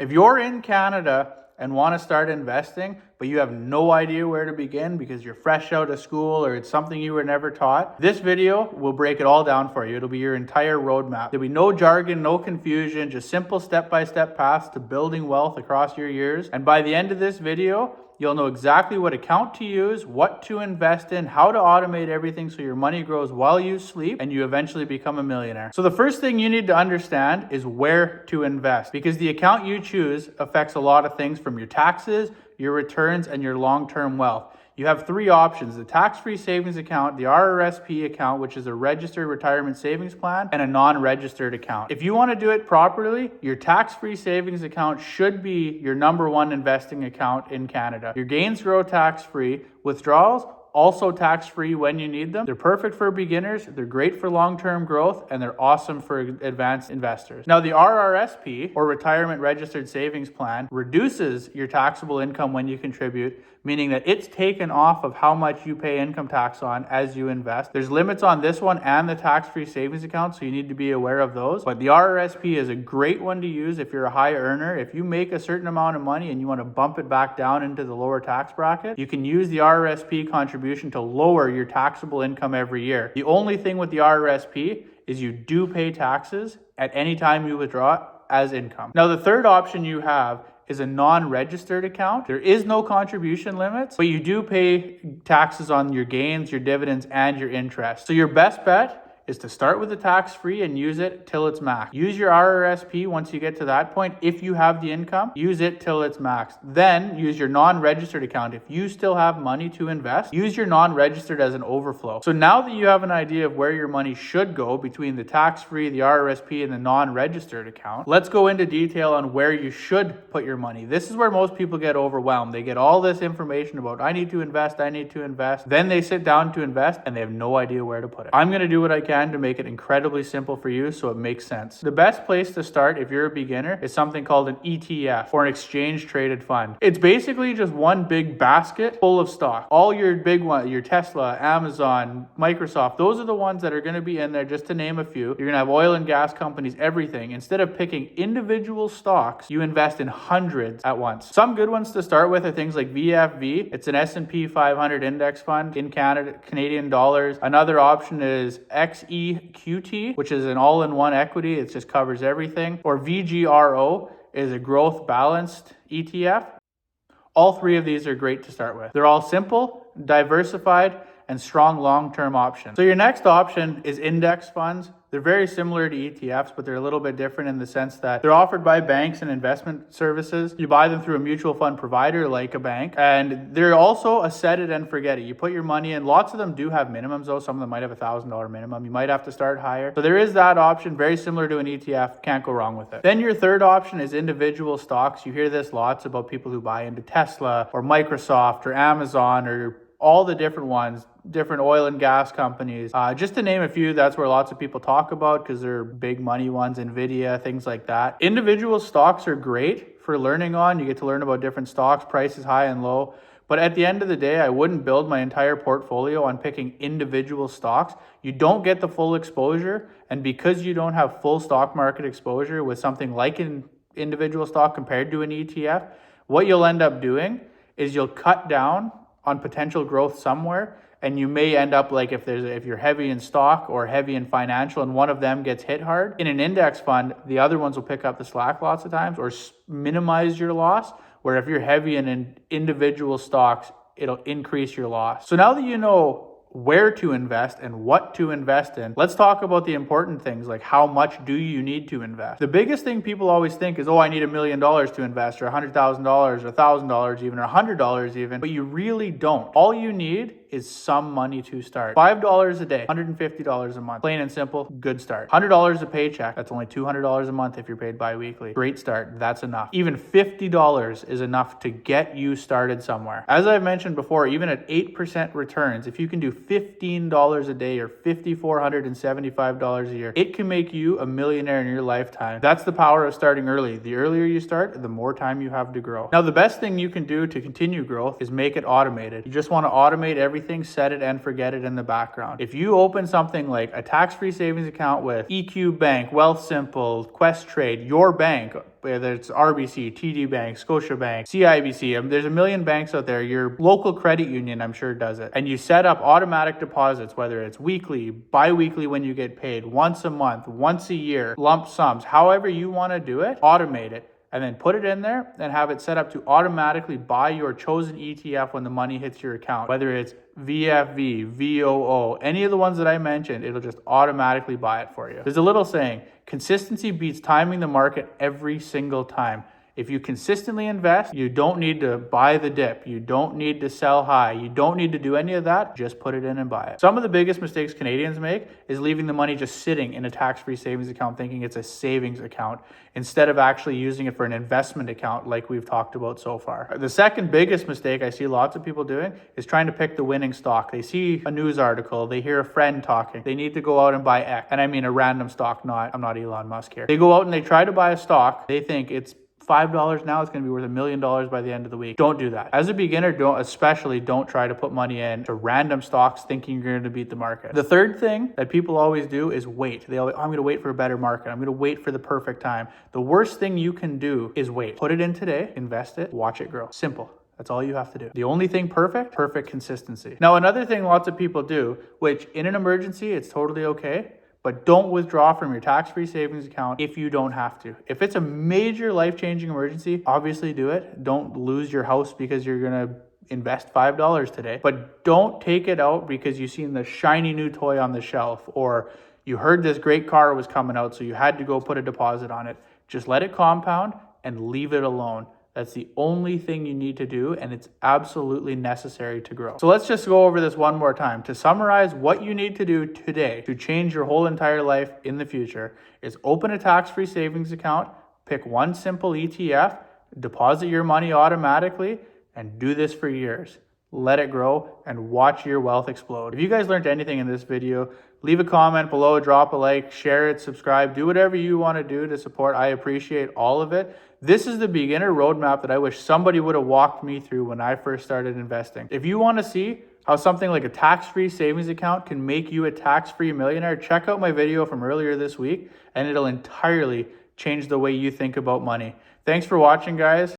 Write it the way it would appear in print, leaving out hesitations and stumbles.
If you're in Canada and want to start investing, but you have no idea where to begin because you're fresh out of school or it's something you were never taught, this video will break it all down for you. It'll be your entire roadmap. There'll be no jargon, no confusion, just simple step-by-step paths to building wealth across your years. And by the end of this video, you'll know exactly what account to use, what to invest in, how to automate everything so your money grows while you sleep and you eventually become a millionaire. So the first thing you need to understand is where to invest, because the account you choose affects a lot of things from your taxes, your returns, and your long-term wealth. You have three options: the tax-free savings account, the RRSP account, which is a registered retirement savings plan, and a non-registered account. If you want to do it properly, your tax-free savings account should be your number one investing account in Canada. Your gains grow tax-free, withdrawals also tax-free when you need them. They're perfect for beginners, they're great for long-term growth, and they're awesome for advanced investors. Now, the RRSP, or Retirement Registered Savings Plan, reduces your taxable income when you contribute, meaning that it's taken off of how much you pay income tax on as you invest. There's limits on this one and the tax-free savings account, so you need to be aware of those. But the RRSP is a great one to use if you're a high earner. If you make a certain amount of money and you want to bump it back down into the lower tax bracket, you can use the RRSP contribution to lower your taxable income every year. The only thing with the RRSP is you do pay taxes at any time you withdraw as income. Now, the third option you have is a non-registered account. There is no contribution limits, but you do pay taxes on your gains, your dividends, and your interest. So your best bet is to start with the tax-free and use it till it's max. Use your RRSP once you get to that point. If you have the income, use it till it's max. Then use your non-registered account. If you still have money to invest, use your non-registered as an overflow. So now that you have an idea of where your money should go between the tax-free, the RRSP, and the non-registered account, let's go into detail on where you should put your money. This is where most people get overwhelmed. They get all this information about, I need to invest, I need to invest. Then they sit down to invest and they have no idea where to put it. I'm going to do what I can to make it incredibly simple for you so it makes sense. The best place to start if you're a beginner is something called an ETF, or an exchange traded fund. It's basically just one big basket full of stock. All your big ones, your Tesla, Amazon, Microsoft, those are the ones that are going to be in there, just to name a few. You're going to have oil and gas companies, everything. Instead of picking individual stocks, you invest in hundreds at once. Some good ones to start with are things like VFV. It's an S&P 500 index fund in Canadian dollars. Another option is XEQT, which is an all-in-one equity. It just covers everything. Or VGRO is a growth balanced ETF. All three of these are great to start with. They're all simple, diversified, and strong long-term options. So your next option is index funds. They're very similar to ETFs, but they're a little bit different in the sense that they're offered by banks and investment services. You buy them through a mutual fund provider like a bank, and they're also a set it and forget it. You put your money in. Lots of them do have minimums though. Some of them might have $1,000 minimum. You might have to start higher. So there is that option, very similar to an ETF. Can't go wrong with it. Then your third option is individual stocks. You hear this lots about people who buy into Tesla or Microsoft or Amazon or all the different ones, different oil and gas companies. Just to name a few, that's where lots of people talk about because they're big money ones, Nvidia, things like that. Individual stocks are great for learning on. You get to learn about different stocks, prices high and low. But at the end of the day, I wouldn't build my entire portfolio on picking individual stocks. You don't get the full exposure. And because you don't have full stock market exposure with something like an individual stock compared to an ETF, what you'll end up doing is you'll cut down on potential growth somewhere, and you may end up like if you're heavy in stock or heavy in financial and one of them gets hit hard, in an index fund, the other ones will pick up the slack lots of times or minimize your loss, where if you're heavy in individual stocks, it'll increase your loss. So now that you know where to invest and what to invest in, let's talk about the important things like how much do you need to invest. The biggest thing people always think is, oh, I need $1 million to invest, or $100,000 or $1,000 even, or $100 even, but you really don't. All you need is some money to start. $5 a day, $150 a month. Plain and simple, good start. $100 a paycheck, that's only $200 a month if you're paid bi-weekly. Great start, that's enough. Even $50 is enough to get you started somewhere. As I've mentioned before, even at 8% returns, if you can do $15 a day or $5,475 a year, it can make you a millionaire in your lifetime. That's the power of starting early. The earlier you start, the more time you have to grow. Now, the best thing you can do to continue growth is make it automated. You just want to automate everything, set it and forget it in the background. If you open something like a tax-free savings account with EQ Bank, Wealth Simple, Quest Trade, your bank, whether it's RBC, TD Bank, Scotiabank, CIBC. There's a million banks out there. Your local credit union, I'm sure, does it. And you set up automatic deposits, whether it's weekly, bi-weekly when you get paid, once a month, once a year, lump sums, however you want to do it, automate it. And then put it in there and have it set up to automatically buy your chosen ETF when the money hits your account. Whether it's VFV, VOO, any of the ones that I mentioned, it'll just automatically buy it for you. There's a little saying, consistency beats timing the market every single time. If you consistently invest, you don't need to buy the dip. You don't need to sell high. You don't need to do any of that. Just put it in and buy it. Some of the biggest mistakes Canadians make is leaving the money just sitting in a tax-free savings account thinking it's a savings account instead of actually using it for an investment account like we've talked about so far. The second biggest mistake I see lots of people doing is trying to pick the winning stock. They see a news article, they hear a friend talking, they need to go out and buy X. And I mean a random stock, I'm not Elon Musk here. They go out and they try to buy a stock, they think it's $5 now, it's going to be worth $1 million by the end of the week. Don't do that. As a beginner, don't try to put money in to random stocks thinking you're going to beat the market. The third thing that people always do is wait. They always, I'm going to wait for a better market. I'm going to wait for the perfect time. The worst thing you can do is wait. Put it in today, invest it, watch it grow. Simple. That's all you have to do. The only thing perfect consistency. Now, another thing lots of people do, which in an emergency, it's totally okay, but don't withdraw from your tax-free savings account if you don't have to. If it's a major life-changing emergency, obviously do it. Don't lose your house because you're going to invest $5 today, but don't take it out because you've seen the shiny new toy on the shelf or you heard this great car was coming out, so you had to go put a deposit on it. Just let it compound and leave it alone. That's the only thing you need to do, and it's absolutely necessary to grow. So let's just go over this one more time. To summarize, what you need to do today to change your whole entire life in the future is open a tax-free savings account, pick one simple ETF, deposit your money automatically, and do this for years. Let it grow and watch your wealth explode. If you guys learned anything in this video, leave a comment below, drop a like, share it, subscribe, do whatever you want to do to support. I appreciate all of it. This is the beginner roadmap that I wish somebody would have walked me through when I first started investing. If you want to see how something like a tax-free savings account can make you a tax-free millionaire, check out my video from earlier this week and it'll entirely change the way you think about money. Thanks for watching, guys.